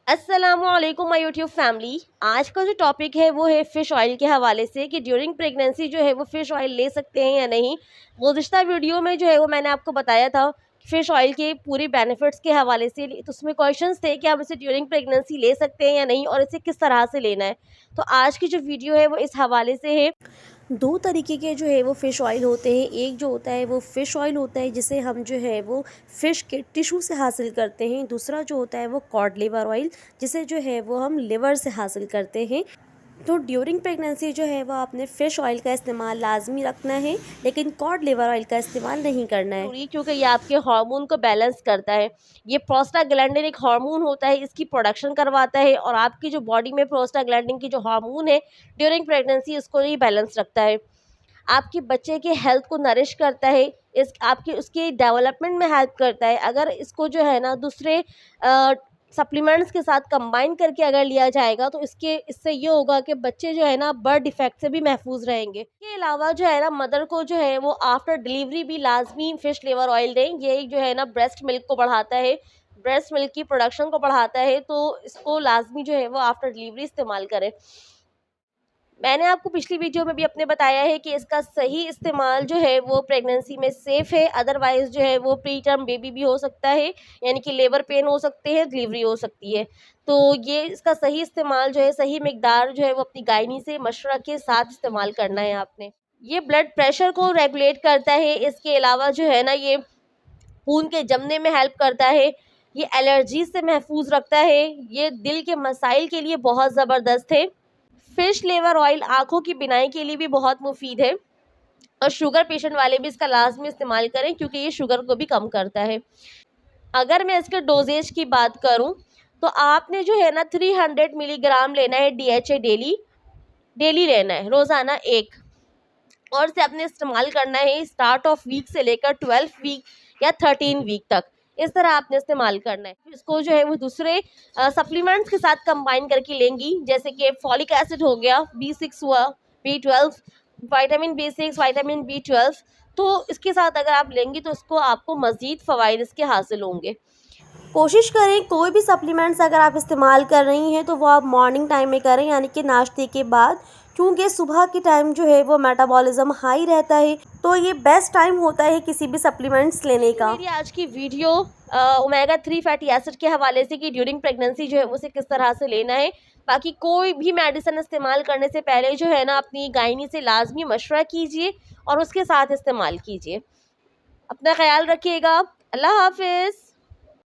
अस्सलामुअलैकुम my YouTube family. आज का जो टॉपिक है वो है फ़िश ऑयल के हवाले से कि ड्यूरिंग प्रेगनेंसी जो है वो फ़िश ऑयल ले सकते हैं या नहीं। गुज़िश्ता वीडियो में जो है वो मैंने आपको बताया था फ़िश ऑयल के पूरे बेनिफिट्स के हवाले से, तो उसमें क्वेश्चंस थे कि आप इसे ड्यूरिंग प्रेगनेंसी ले सकते हैं या नहीं और इसे किस तरह से लेना है। तो आज की जो वीडियो है वो इस हवाले से है। दो तरीके के जो है वो फ़िश ऑयल होते हैं। एक जो होता है वो फ़िश ऑयल होता है जिसे हम जो है वो फ़िश के टिश्यू से हासिल करते हैं। दूसरा जो होता है वो कॉड लिवर ऑयल, जिसे जो है वो हम लिवर से हासिल करते हैं। तो ड्यूरिंग प्रेगनेंसी जो है वो आपने फ़िश ऑयल का इस्तेमाल लाजमी रखना है, लेकिन कॉड लिवर ऑयल का इस्तेमाल नहीं करना है क्योंकि ये आपके हार्मोन को बैलेंस करता है। ये प्रोस्टाग्लैंडिन एक हार्मोन होता है, इसकी प्रोडक्शन करवाता है और आपकी जो बॉडी में प्रोस्टाग्लैंडिन की जो हार्मोन है ड्यूरिंग प्रेगनेंसी उसको ये बैलेंस रखता है। आपके बच्चे के हेल्थ को नरिश करता है, इस आपके उसके डेवलपमेंट में हेल्प करता है। अगर इसको जो है ना दूसरे सप्लीमेंट्स के साथ कंबाइन करके अगर लिया जाएगा तो इससे ये होगा कि बच्चे जो है ना बर्थ डिफेक्ट से भी महफूज रहेंगे। इसके अलावा जो है ना मदर को जो है वो आफ्टर डिलीवरी भी लाजमी फ़िश लिवर ऑयल दें। ये जो है ना ब्रेस्ट मिल्क को बढ़ाता है, ब्रेस्ट मिल्क की प्रोडक्शन को बढ़ाता है, तो इसको लाजमी जो है वो आफ्टर डिलीवरी इस्तेमाल करें। मैंने आपको पिछली वीडियो में भी अपने बताया है कि इसका सही इस्तेमाल जो है वो प्रेगनेंसी में सेफ़ है, अदरवाइज़ जो है वो प्री टर्म बेबी भी हो सकता है, यानी कि लेबर पेन हो सकते हैं, डिलीवरी हो सकती है। तो ये इसका सही इस्तेमाल जो है, सही मिकदार जो है वो अपनी गायनी से मशवरा के साथ इस्तेमाल करना है आपने। ये ब्लड प्रेशर को रेगुलेट करता है, इसके अलावा जो है ना ये खून के जमने में हेल्प करता है, ये एलर्जी से महफूज रखता है, ये दिल के मसाइल के लिए बहुत ज़बरदस्त है। फ़िश लिवर ऑयल आँखों की बीनाई के लिए भी बहुत मुफ़ीद है और शुगर पेशेंट वाले भी इसका लाज़मी इस्तेमाल करें क्योंकि ये शुगर को भी कम करता है। अगर मैं इसके डोज़ेज की बात करूँ तो आपने जो है ना 300 मिलीग्राम लेना है डीएचए डेली लेना है, रोज़ाना 1, और इसे आपने इस्तेमाल करना है स्टार्ट ऑफ वीक से लेकर 12 वीक या 13 वीक तक। इस तरह आपने इस्तेमाल करना है। इसको जो है वो दूसरे सप्लीमेंट्स के साथ कंबाइन करके लेंगी, जैसे कि फॉलिक एसिड हो गया, B6 हुआ, B12, vitamin B6, vitamin B12। तो इसके साथ अगर आप लेंगी तो इसको आपको मज़ीद फ़वाइद इसके हासिल होंगे। कोशिश करें कोई भी सप्लीमेंट्स अगर आप इस्तेमाल कर रही हैं तो वो आप मॉर्निंग टाइम में करें, यानी कि नाश्ते के बाद, क्योंकि सुबह के टाइम जो है वो मेटाबॉलिज्म हाई रहता है, तो ये बेस्ट टाइम होता है किसी भी सप्लीमेंट्स लेने का। मेरी आज की वीडियो ओमेगा 3 फैटी एसिड के हवाले से कि ड्यूरिंग प्रेगनेंसी जो है उसे किस तरह से लेना है। बाकी कोई भी मेडिसिन इस्तेमाल करने से पहले जो है ना अपनी गायनी से लाजमी मशवरा कीजिए और उसके साथ इस्तेमाल कीजिए। अपना ख्याल रखिएगा। अल्लाह हाफिज़।